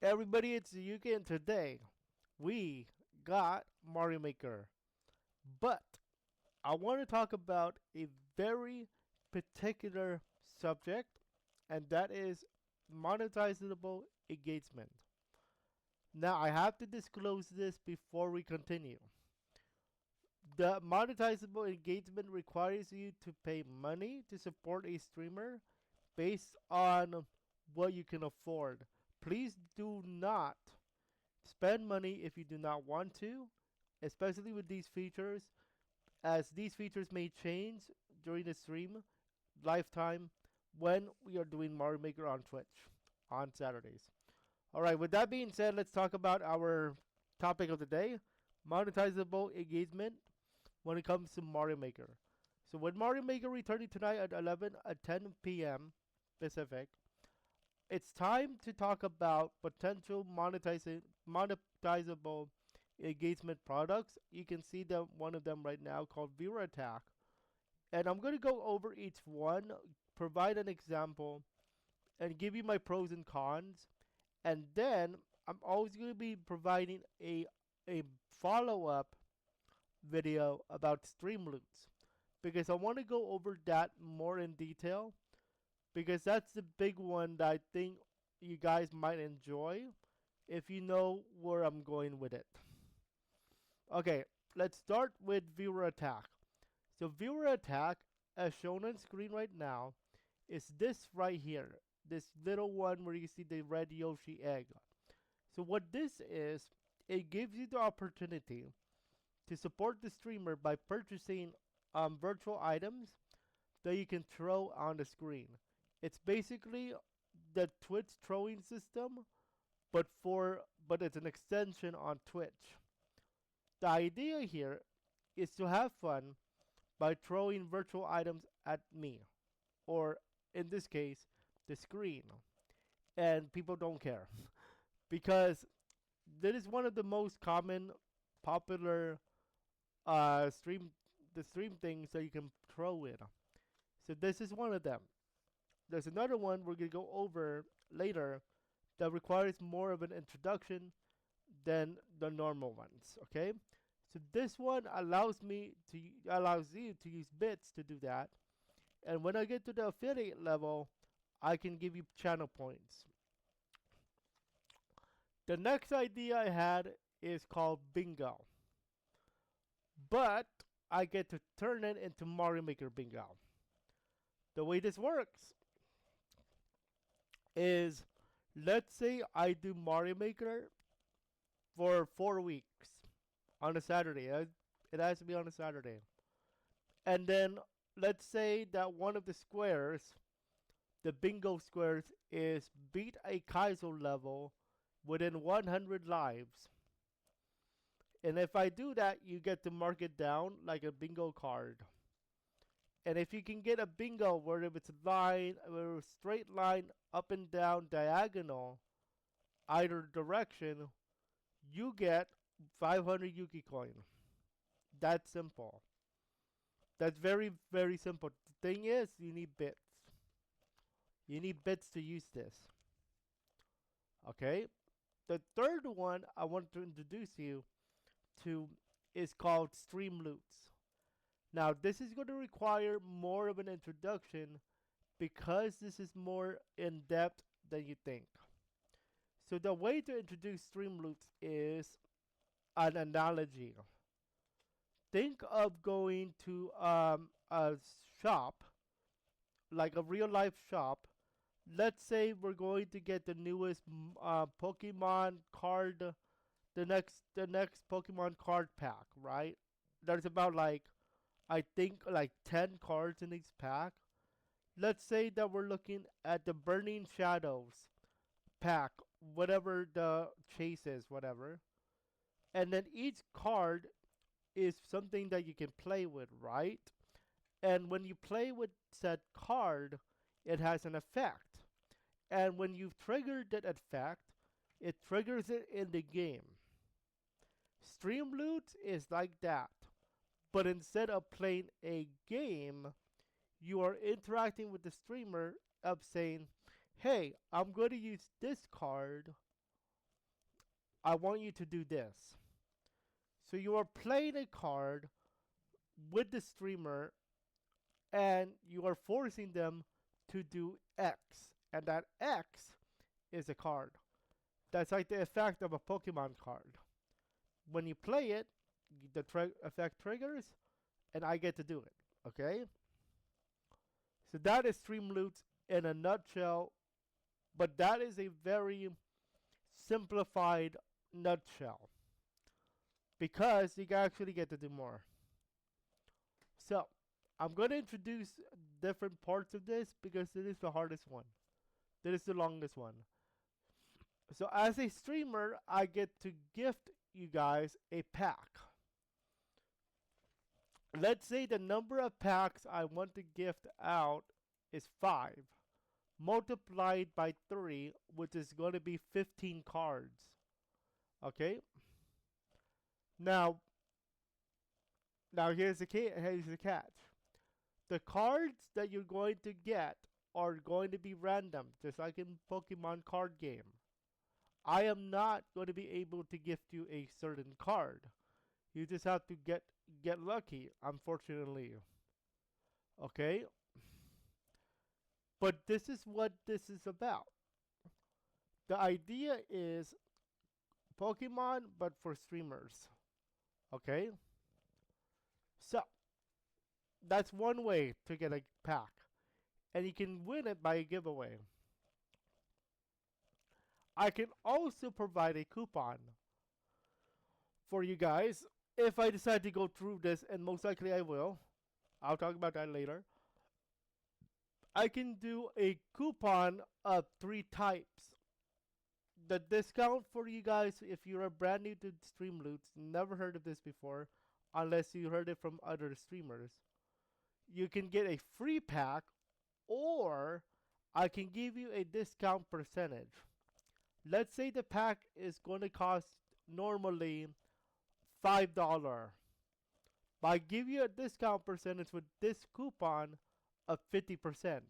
Everybody, it's UK, and today we got Mario Maker. But I want to talk about a very particular subject, and that is monetizable engagement. Now, I have to disclose this before we continue. The monetizable engagement requires you to pay money to support a streamer based on what you can afford. Please do not spend money if you do not want to, especially with these features, as these features may change during the stream lifetime when we are doing Mario Maker on Twitch on Saturdays. All right, with that being said, let's talk about our topic of the day, monetizable engagement when it comes to Mario Maker. So with Mario Maker returning tonight at 11 at 10 p.m. Pacific, it's time to talk about potential monetizable engagement products. You can see one of them right now called Viewer Attack. And I'm going to go over each one, provide an example, and give you my pros and cons. And then I'm always going to be providing a follow-up video about stream loots, because I want to go over that more in detail, because that's the big one that I think you guys might enjoy if you know where I'm going with it. Okay, let's start with viewer attack. So viewer attack, as shown on screen right now, is this right here. This little one where you see the red Yoshi egg. So what this is, it gives you the opportunity to support the streamer by purchasing virtual items that you can throw on the screen. It's basically the Twitch throwing system, but it's an extension on Twitch. The idea here is to have fun by throwing virtual items at me, or in this case, the screen, and people don't care because that is one of the most common, popular stream the stream things that you can throw in. So this is one of them. There's another one we're gonna go over later that requires more of an introduction than the normal ones. Okay, so this one allows you to use bits to do that, and when I get to the affiliate level, I can give you channel points. The next idea I had is called Bingo, but I get to turn it into Mario Maker Bingo. The way this works is, let's say I do Mario Maker for 4 weeks on a Saturday. It has to be on a Saturday. And then let's say that one of the squares, the bingo squares, is beat a Kaizo level within 100 lives. And if I do that, you get to mark it down like a bingo card. And if you can get a bingo where if it's a straight line up and down diagonal, either direction, you get 500 Yuki coin. That's simple. That's very, very simple. The thing is, you need bits. You need bits to use this. Okay? The third one I want to introduce you to is called stream loots. Now, this is going to require more of an introduction because this is more in depth than you think. So, the way to introduce stream loots is an analogy. Think of going to a shop, like a real life shop. Let's say we're going to get the newest Pokemon card, the next Pokemon card pack, right? There's about like, I think like 10 cards in each pack. Let's say that we're looking at the Burning Shadows pack, whatever the chase is, whatever. And then each card is something that you can play with, right? And when you play with said card, it has an effect. And when you've triggered that effect, it triggers it in the game. Stream loot is like that. But instead of playing a game, you are interacting with the streamer of saying, hey, I'm going to use this card I want you to do this. So you are playing a card with the streamer and you are forcing them to do X. And that X is a card. That's like the effect of a Pokemon card. When you play it, the effect triggers, and I get to do it. Okay? So that is Stream Loots in a nutshell, but that is a very simplified nutshell because you actually get to do more. So I'm going to introduce different parts of this because it is the hardest one. It is the longest one. So as a streamer, I get to gift you guys a pack. Let's say the number of packs I want to gift out is 5, multiplied by 3, which is going to be 15 cards. Okay? Now, here's the catch. The cards that you're going to get are going to be random, just like in Pokemon card game. I am not going to be able to gift you a certain card. You just have to get lucky, unfortunately. Okay? But this is what this is about. The idea is Pokemon, but for streamers. Okay? So, that's one way to get a pack. And you can win it by a giveaway. I can also provide a coupon for you guys if I decide to go through this, and most likely I will. I'll talk about that later. I can do a coupon of 3 types. The discount for you guys, if you're a brand new to Streamloots, never heard of this before, unless you heard it from other streamers, you can get a free pack, or I can give you a discount percentage. Let's say the pack is going to cost normally $5. But I give you a discount percentage with this coupon of 50%.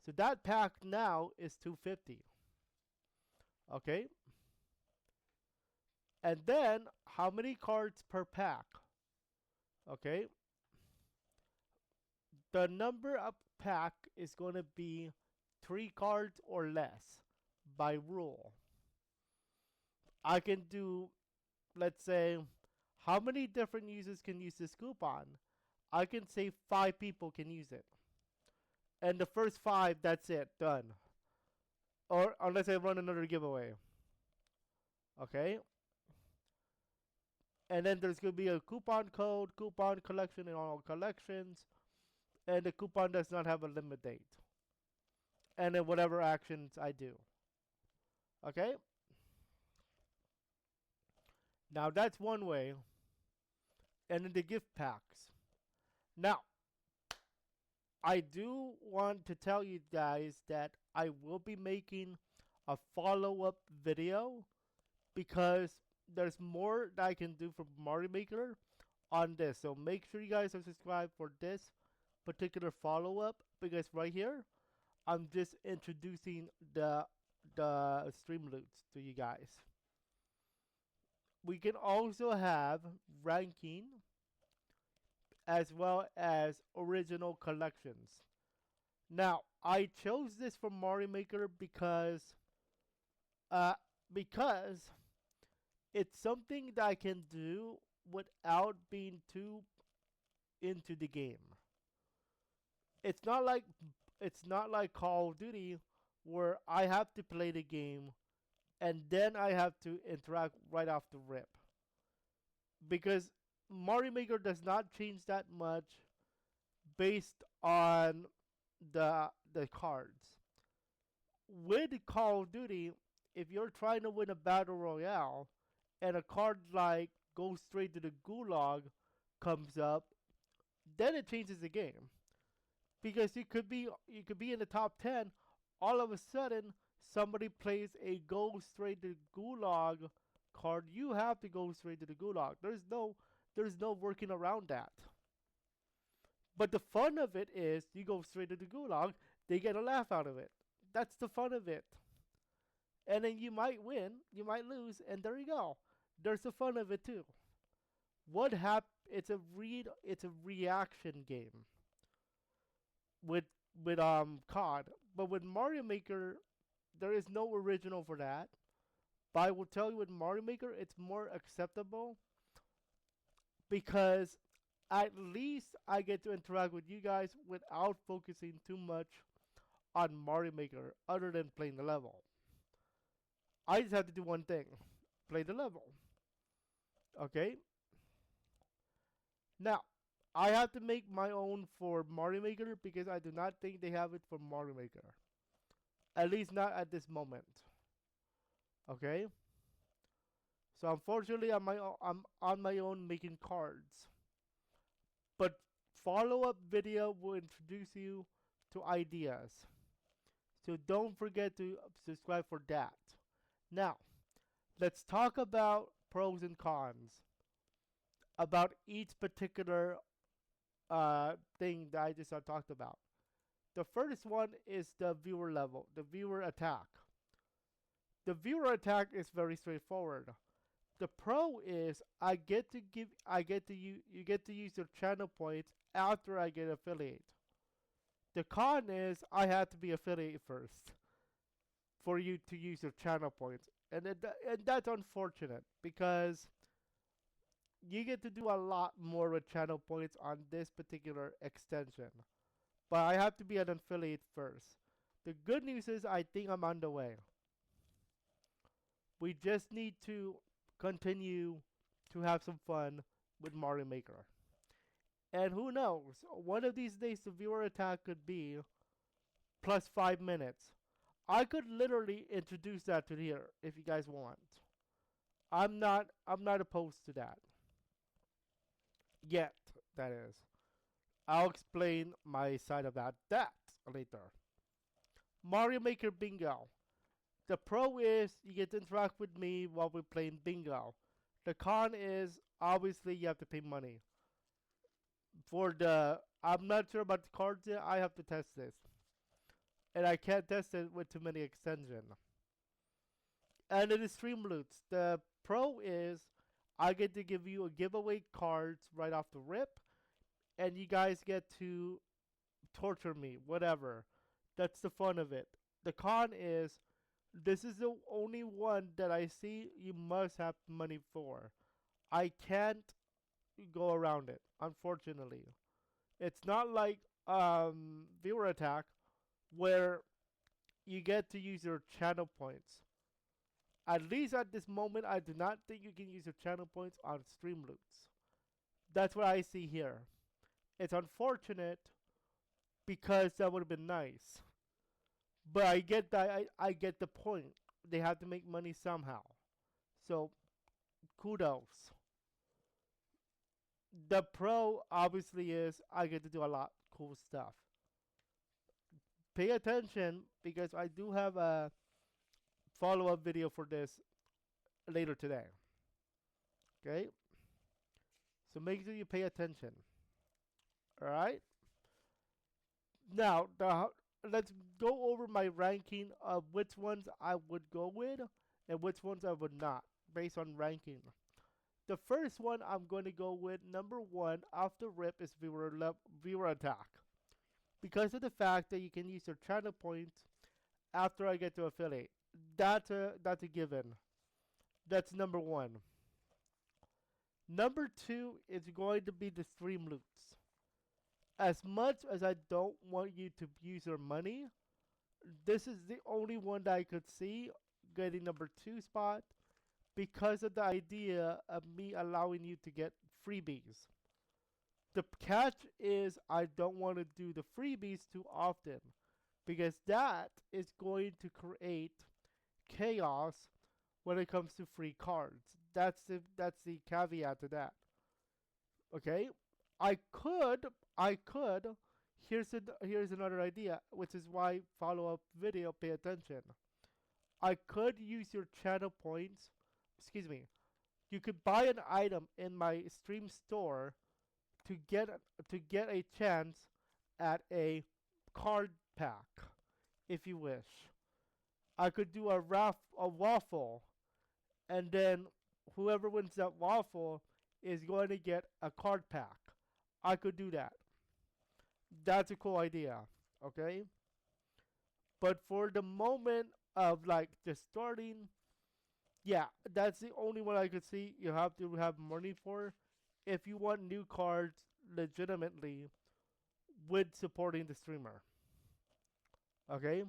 So that pack now is $250. Okay? And then how many cards per pack? Okay? The number of pack is going to be 3 cards or less by rule. I can do, let's say, how many different users can use this coupon? I can say 5 people can use it. And the first 5, that's it, done. Or unless I run another giveaway. Okay? And then there's going to be a coupon code, coupon collection in all collections. And the coupon does not have a limit date. And then whatever actions I do. Okay? Now that's one way. And then the gift packs. Now, I do want to tell you guys that I will be making a follow-up video because there's more that I can do for Mario Maker on this. So make sure you guys are subscribed for this particular follow-up because right here, I'm just introducing the stream loots to you guys. We can also have ranking as well as original collections. Now, I chose this for Mario Maker because it's something that I can do without being too into the game. It's not like Call of Duty where I have to play the game and then I have to interact right off the rip. Because Mario Maker does not change that much based on the cards. With Call of Duty, if you're trying to win a battle royale and a card like Go Straight to the Gulag comes up, then it changes the game. Because you could be in the top 10, all of a sudden somebody plays a Go Straight to the Gulag card, you have to go straight to the Gulag. There's no working around that. But the fun of it is you go straight to the Gulag, they get a laugh out of it. That's the fun of it. And then you might win, you might lose, and there you go. There's the fun of it too. What hap? It's a reaction game with COD, but with Mario Maker, there is no original for that. But I will tell you, with Mario Maker, it's more acceptable because at least I get to interact with you guys without focusing too much on Mario Maker other than playing the level. I just have to do one thing, play the level. Okay? Now, I have to make my own for Mario Maker because I do not think they have it for Mario Maker. At least not at this moment. Okay? So unfortunately, I'm on my own making cards. But follow-up video will introduce you to ideas. So don't forget to subscribe for that. Now, let's talk about pros and cons about each particular thing that I just talked about. The first one is the viewer level, the viewer attack. The viewer attack is very straightforward. The pro is you get to use your channel points after I get affiliate. The con is I have to be affiliate first for you to use your channel points, and that's unfortunate because you get to do a lot more with channel points on this particular extension. But I have to be an affiliate first. The good news is I think I'm on the way. We just need to continue to have some fun with Mario Maker. And who knows, one of these days the viewer attack could be plus 5 minutes. I could literally introduce that to here if you guys want. I'm not opposed to that. Yet, that is. I'll explain my side about that later. Mario Maker Bingo. The pro is you get to interact with me while we're playing bingo. The con is obviously you have to pay money. I'm not sure about the cards yet. I have to test this. And I can't test it with too many extensions. And it is stream loots. The pro is I get to give you a giveaway cards right off the rip. And you guys get to torture me, whatever. That's the fun of it. The con is this is the only one that I see you must have money for. I can't go around it, unfortunately. It's not like viewer attack where you get to use your channel points. At least at this moment, I do not think you can use your channel points on stream loots. That's what I see here. It's unfortunate because that would have been nice. But I get that I get the point. They have to make money somehow. So kudos. The pro obviously is I get to do a lot of cool stuff. Pay attention because I do have a follow-up video for this later today. Okay? So make sure you pay attention. Alright? Now, let's go over my ranking of which ones I would go with and which ones I would not, based on ranking. The first one I'm going to go with, number one, off the rip, is viewer attack. Because of the fact that you can use your channel points after I get to affiliate. That's a given. That's number one. Number two is going to be the stream loots. As much as I don't want you to use your money, this is the only one that I could see getting number two spot because of the idea of me allowing you to get freebies. The catch is I don't want to do the freebies too often because that is going to create chaos when it comes to free cards. That's the caveat to that. Okay? I could here's another idea, which is why follow-up video pay attention. I could use your channel points, excuse me. You could buy an item in my stream store to get a chance at a card pack if you wish. I could do a waffle, and then whoever wins that waffle is going to get a card pack. I could do that. That's a cool idea. Okay? But for the moment of like just starting, yeah, that's the only one I could see you have to have money for if you want new cards legitimately with supporting the streamer. Okay?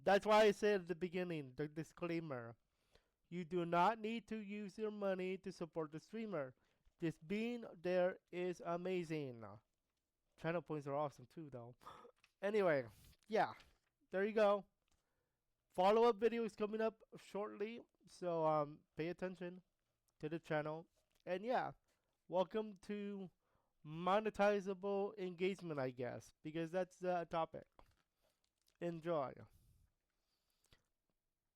That's why I said at the beginning, the disclaimer. You do not need to use your money to support the streamer. This being there is amazing. Channel points are awesome too, though. Anyway, yeah, there you go. Follow up video is coming up shortly, so pay attention to the channel. And yeah, welcome to monetizable engagement, I guess, because that's the topic. Enjoy.